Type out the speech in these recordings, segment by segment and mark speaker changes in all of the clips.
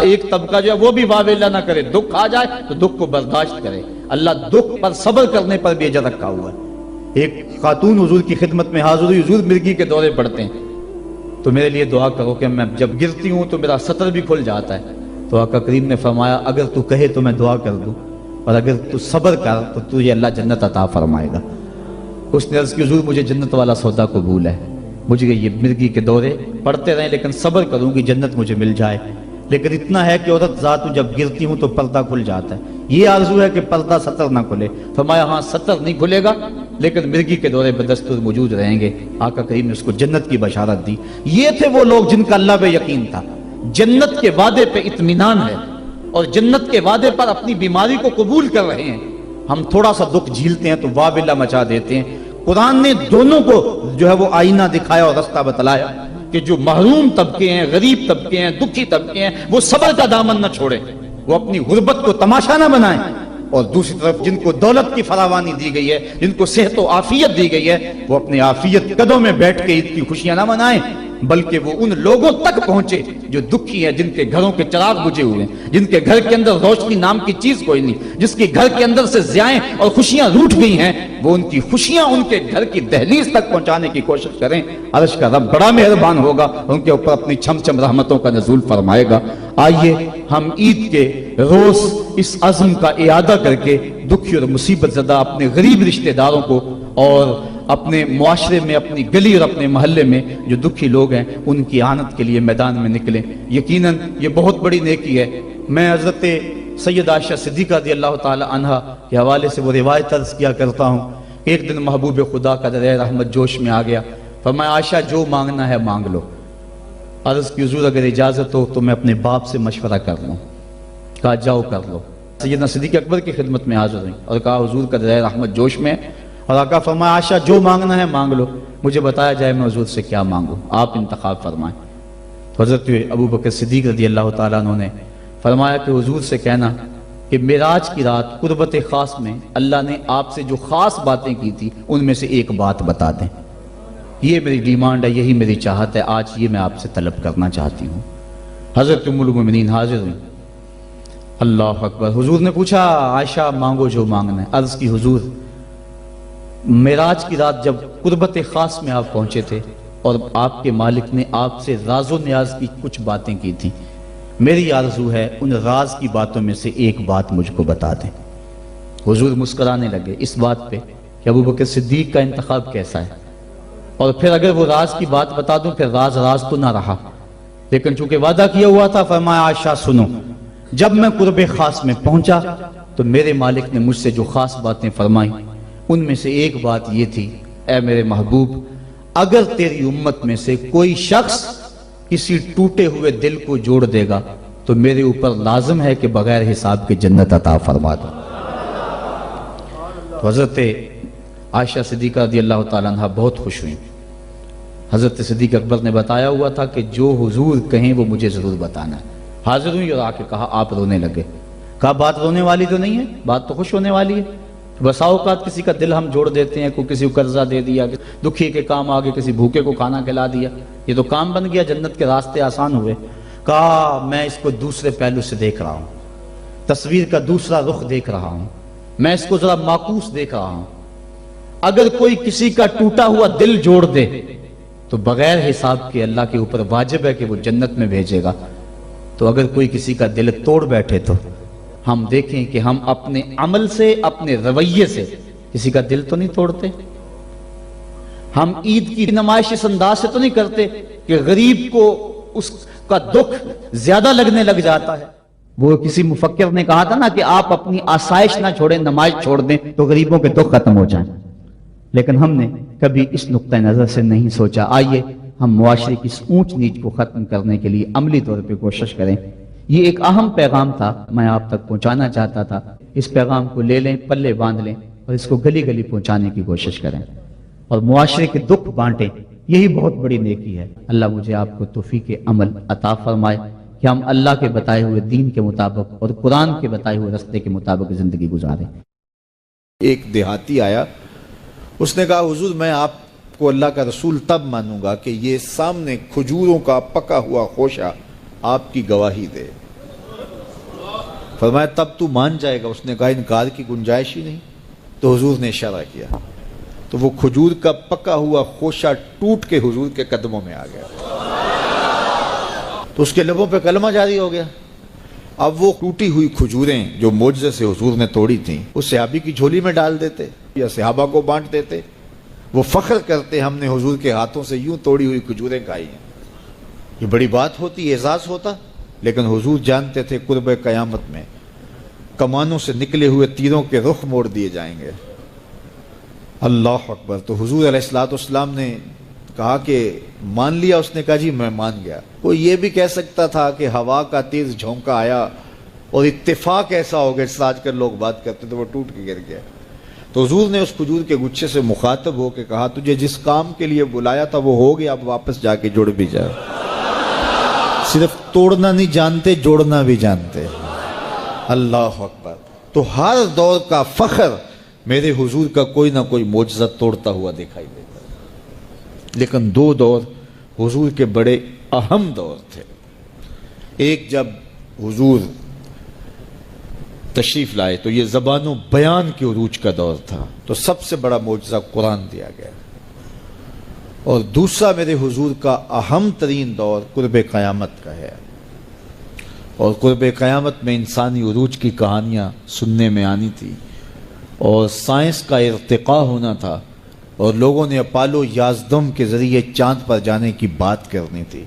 Speaker 1: ایک طبقہ جو ہے وہ بھی واویلا نہ کرے، دکھ آ جائے تو دکھ کو برداشت کرے۔ اللہ دکھ پر صبر کرنے پر بھی اجر رکھا ہوا ہے۔ ایک خاتون حضور کی خدمت میں حاضر ہوئی، حضور مرگی کے دورے پڑتے ہیں، تو میرے لیے دعا کرو کہ میں جب گرتی ہوں تو میرا سطر بھی کھل جاتا ہے۔ تو آقا کریم نے فرمایا اگر تو کہے تو میں دعا کر دوں، اور اگر تو صبر کر تو تجھے اللہ جنت عطا فرمائے گا۔ اس نے عرض کی حضور مجھے جنت والا سودا قبول ہے، مجھے یہ مرگی کے دورے پڑتے رہیں لیکن صبر کروں گی جنت مجھے مل جائے، لیکن اتنا ہے کہ عورت ذات جب گرتی ہوں تو پردہ کھل جاتا ہے، یہ آرزو ہے کہ پردہ سطر نہ کھلے۔ فرمایا ہاں سطر نہیں کھلے گا لیکن مرگی کے دورے بدستور موجود رہیں گے۔ آقا کریم نے اس کو جنت کی بشارت دی۔ یہ تھے وہ لوگ جن کا اللہ پہ یقین تھا، جنت کے وعدے پہ اطمینان ہے اور جنت کے وعدے پر اپنی بیماری کو قبول کر رہے ہیں۔ ہم تھوڑا سا دکھ جھیلتے ہیں تو واویلا مچا دیتے ہیں۔ قرآن نے دونوں کو جو ہے وہ آئینہ دکھایا اور رستہ بتلایا کہ جو محروم طبقے ہیں، غریب طبقے ہیں، دکھی طبقے ہیں، وہ صبر کا دامن نہ چھوڑیں، وہ اپنی غربت کو تماشا نہ بنائیں، اور دوسری طرف جن کو دولت کی فراوانی دی گئی ہے، جن کو صحت و عافیت دی گئی ہے، وہ اپنی عافیت قدوں میں بیٹھ کے عید کی خوشیاں نہ منائیں، بلکہ وہ ان لوگوں تک پہنچے جو دکھی ہیں، جن کے گھروں کے چراغ بجھے ہوئے ہیں، جن کے گھر کے اندر روشنی نام کی چیز کوئی نہیں، جس کے گھر کے اندر سے ضیائیں اور خوشیاں روٹھ گئی ہیں، وہ ان کی خوشیاں ان کے گھر کی دہلیز تک پہنچانے کی کوشش کریں۔ عرش کا رب بڑا مہربان ہوگا، ان کے اوپر اپنی چھم چھم رحمتوں کا نزول فرمائے گا۔ آئیے ہم عید کے روز اس عزم کا اعادہ کر کے دکھی اور مصیبت زدہ اپنے غریب رشتہ داروں کو اور اپنے معاشرے میں، اپنی گلی اور اپنے محلے میں جو دکھی لوگ ہیں ان کی اعانت کے لیے میدان میں نکلیں۔ یقیناً یہ بہت بڑی نیکی ہے۔ میں حضرت سید عائشہ صدیقہ رضی اللہ تعالی عنہا کے حوالے سے وہ روایت عرض کیا کرتا ہوں کہ ایک دن محبوب خدا کا دریا رحمت جوش میں آ گیا، فرمایا عائشہ جو مانگنا ہے مانگ لو۔ عرض کی حضور اگر اجازت ہو تو میں اپنے باپ سے مشورہ کر لوں۔ کہا جاؤ کر لو۔ سیدنا صدیق اکبر کی خدمت میں حاضر ہوئی اور کہا حضور کا دریا رحمت جوش میں، اور آقا فرمایا عائشہ جو مانگنا ہے مانگ لو، مجھے بتایا جائے میں حضور سے کیا مانگوں، آپ انتخاب فرمائیں۔ تو حضرت ابو بکر صدیق رضی اللہ تعالیٰ عنہ نے فرمایا کہ حضور سے کہنا کہ معراج کی رات قربت خاص میں اللہ نے آپ سے جو خاص باتیں کی تھی ان میں سے ایک بات بتا دیں، یہ میری ڈیمانڈ ہے، یہی میری چاہت ہے، آج یہ میں آپ سے طلب کرنا چاہتی ہوں۔ حضرت ام المومنین حاضر ہوئی۔ اللہ اکبر۔ حضور نے پوچھا عائشہ مانگو جو مانگنا ہے۔ عرض کی حضور معراج کی رات جب قربت خاص میں آپ پہنچے تھے اور آپ کے مالک نے آپ سے راز و نیاز کی کچھ باتیں کی تھیں، میری آرزو ہے ان راز کی باتوں میں سے ایک بات مجھ کو بتا دیں۔ حضور مسکرانے لگے اس بات پہ کہ ابو بکر صدیق کا انتخاب کیسا ہے، اور پھر اگر وہ راز کی بات بتا دوں پھر راز راز تو نہ رہا، لیکن چونکہ وعدہ کیا ہوا تھا، فرمایا عائشہ سنو، جب میں قرب خاص میں پہنچا تو میرے مالک نے مجھ سے جو خاص باتیں فرمائیں ان میں سے ایک بات یہ تھی، اے میرے محبوب اگر تیری امت میں سے کوئی شخص کسی ٹوٹے ہوئے دل کو جوڑ دے گا تو میرے اوپر لازم ہے کہ بغیر حساب کے جنت عطا فرما دو۔ تو حضرت عائشہ صدیقہ رضی اللہ تعالیٰ عنہ بہت خوش ہوئیں۔ حضرت صدیق اکبر نے بتایا ہوا تھا کہ جو حضور کہیں وہ مجھے ضرور بتانا ہے۔ حاضر ہوئی اور آ کے کہا، آپ رونے لگے۔ کہا بات رونے والی تو نہیں ہے، بات تو خوش ہونے والی ہے۔ بسا اوقات کسی کا دل ہم جوڑ دیتے ہیں، کوئی کسی کو قرضہ دے دیا، دکھی کے کام آگے کسی بھوکے کو کھانا کھلا دیا، یہ تو کام بن گیا، جنت کے راستے آسان ہوئے۔ کہا میں اس کو دوسرے پہلو سے دیکھ رہا ہوں، تصویر کا دوسرا رخ دیکھ رہا ہوں، میں اس کو ذرا معکوس دیکھ رہا ہوں۔ اگر کوئی کسی کا ٹوٹا ہوا دل جوڑ دے تو بغیر حساب کے اللہ کے اوپر واجب ہے کہ وہ جنت میں بھیجے گا، تو اگر کوئی کسی کا دل توڑ بیٹھے تو ہم دیکھیں کہ ہم اپنے عمل سے، اپنے رویے سے کسی کا دل تو نہیں توڑتے۔ ہم عید کی نمائش اس انداز سے تو نہیں کرتے کہ غریب کو اس کا دکھ زیادہ لگنے لگ جاتا ہے۔ وہ کسی مفکر نے کہا تھا نا کہ آپ اپنی آسائش نہ چھوڑیں، نمائش چھوڑ دیں تو غریبوں کے دکھ ختم ہو جائیں، لیکن ہم نے کبھی اس نقطہ نظر سے نہیں سوچا۔ آئیے ہم معاشرے کی اس اونچ نیچ کو ختم کرنے کے لیے عملی طور پہ کوشش کریں۔ یہ ایک اہم پیغام تھا، میں آپ تک پہنچانا چاہتا تھا۔ اس پیغام کو لے لیں، پلے باندھ لیں اور اس کو گلی گلی پہنچانے کی کوشش کریں اور معاشرے کے دکھ بانٹیں، یہی بہت بڑی نیکی ہے۔ اللہ مجھے آپ کو توفیق عمل عطا فرمائے کہ ہم اللہ کے بتائے ہوئے دین کے مطابق اور قرآن کے بتائے ہوئے راستے کے مطابق زندگی گزاریں۔
Speaker 2: ایک دیہاتی آیا، اس نے کہا حضور میں آپ کو اللہ کا رسول تب مانوں گا کہ یہ سامنے کھجوروں کا پکا ہوا خوشہ آپ کی گواہی دے۔ فرمایا تب تو مان جائے گا؟ اس نے کہا انکار کی گنجائش ہی نہیں۔ تو حضور نے اشارہ کیا تو وہ کھجور کا پکا ہوا خوشہ ٹوٹ کے حضور کے قدموں میں آ گیا، تو اس کے لبوں پہ کلمہ جاری ہو گیا۔ اب وہ ٹوٹی ہوئی کھجوریں جو معجزے سے حضور نے توڑی تھیں اس صحابی کی جھولی میں ڈال دیتے یا صحابہ کو بانٹ دیتے، وہ فخر کرتے ہم نے حضور کے ہاتھوں سے یوں توڑی ہوئی کھجوریں کھائی ہیں۔ یہ بڑی بات ہوتی، اعزاز ہوتا، لیکن حضور جانتے تھے قرب قیامت میں کمانوں سے نکلے ہوئے تیروں کے رخ موڑ دیے جائیں گے۔ اللہ اکبر۔ تو حضور علیہ الصلوۃ والسلام نے کہا کہ مان لیا؟ اس نے کہا جی میں مان گیا۔ کوئی یہ بھی کہہ سکتا تھا کہ ہوا کا تیز جھونکا آیا اور اتفاق ایسا ہو گیا جس آج کل لوگ بات کرتے تو وہ ٹوٹ کے گر گیا۔ تو حضور نے اس کھجور کے گچھے سے مخاطب ہو کے کہا تجھے جس کام کے لیے بلایا تھا وہ ہو گیا، اب واپس جا کے جڑ بھی جا۔ صرف توڑنا نہیں جانتے، جوڑنا بھی جانتے۔ اللہ اکبر۔ تو ہر دور کا فخر میرے حضور کا کوئی نہ کوئی معجزہ توڑتا ہوا دکھائی دیتا ہے، لیکن دو دور حضور کے بڑے اہم دور تھے۔ ایک جب حضور تشریف لائے تو یہ زبان و بیان کے عروج کا دور تھا، تو سب سے بڑا معجزہ قرآن دیا گیا، اور دوسرا میرے حضور کا اہم ترین دور قرب قیامت کا ہے، اور قرب قیامت میں انسانی عروج کی کہانیاں سننے میں آنی تھی، اور سائنس کا ارتقاء ہونا تھا، اور لوگوں نے اپالو 11 کے ذریعے چاند پر جانے کی بات کرنی تھی۔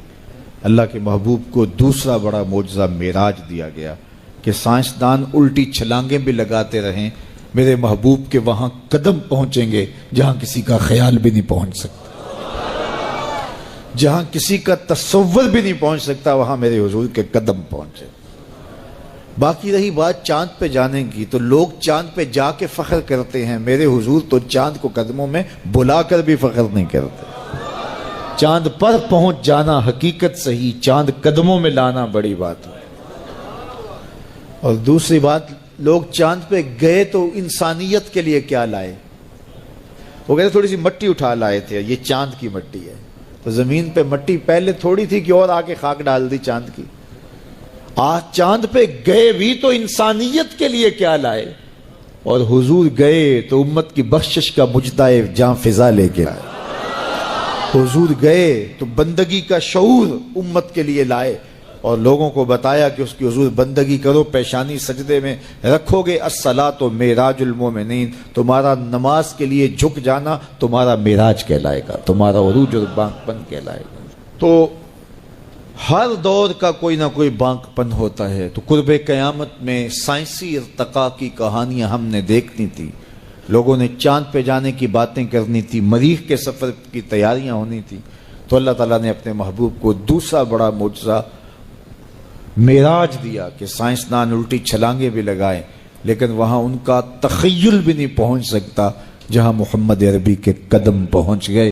Speaker 2: اللہ کے محبوب کو دوسرا بڑا معجزہ معراج دیا گیا کہ سائنسدان الٹی چھلانگیں بھی لگاتے رہیں، میرے محبوب کے وہاں قدم پہنچیں گے جہاں کسی کا خیال بھی نہیں پہنچ سکتا، جہاں کسی کا تصور بھی نہیں پہنچ سکتا، وہاں میرے حضور کے قدم پہنچے۔ باقی رہی بات چاند پہ جانے کی، تو لوگ چاند پہ جا کے فخر کرتے ہیں، میرے حضور تو چاند کو قدموں میں بلا کر بھی فخر نہیں کرتے۔ چاند پر پہنچ جانا حقیقت صحیح، چاند قدموں میں لانا بڑی بات ہے۔ اور دوسری بات، لوگ چاند پہ گئے تو انسانیت کے لیے کیا لائے؟ وہ کہتے تھوڑی سی مٹی اٹھا لائے تھے، یہ چاند کی مٹی ہے، تو زمین پہ مٹی پہلے تھوڑی تھی کہ اور آ کے خاک ڈال دی چاند کی۔ آج چاند پہ گئے بھی تو انسانیت کے لیے کیا لائے، اور حضور گئے تو امت کی بخشش کا مجدہ جاں فضا لے کے آئے۔ حضور گئے تو بندگی کا شعور امت کے لیے لائے، اور لوگوں کو بتایا کہ اس کی حضور بندگی کرو، پیشانی سجدے میں رکھو گے، الصلاۃ معراج المومنین، تمہارا نماز کے لیے جھک جانا تمہارا معراج کہلائے گا، تمہارا عروج اور بانک پن کہلائے گا۔ تو ہر دور کا کوئی نہ کوئی بانک پن ہوتا ہے۔ تو قرب قیامت میں سائنسی ارتقاء کی کہانیاں ہم نے دیکھنی تھی، لوگوں نے چاند پہ جانے کی باتیں کرنی تھی، مریخ کے سفر کی تیاریاں ہونی تھی، تو اللہ تعالیٰ نے اپنے محبوب کو دوسرا بڑا معجزہ معراج دیا کہ سائنسدان الٹی چھلانگیں بھی لگائیں، لیکن وہاں ان کا تخیل بھی نہیں پہنچ سکتا جہاں محمد عربی کے قدم پہنچ گئے۔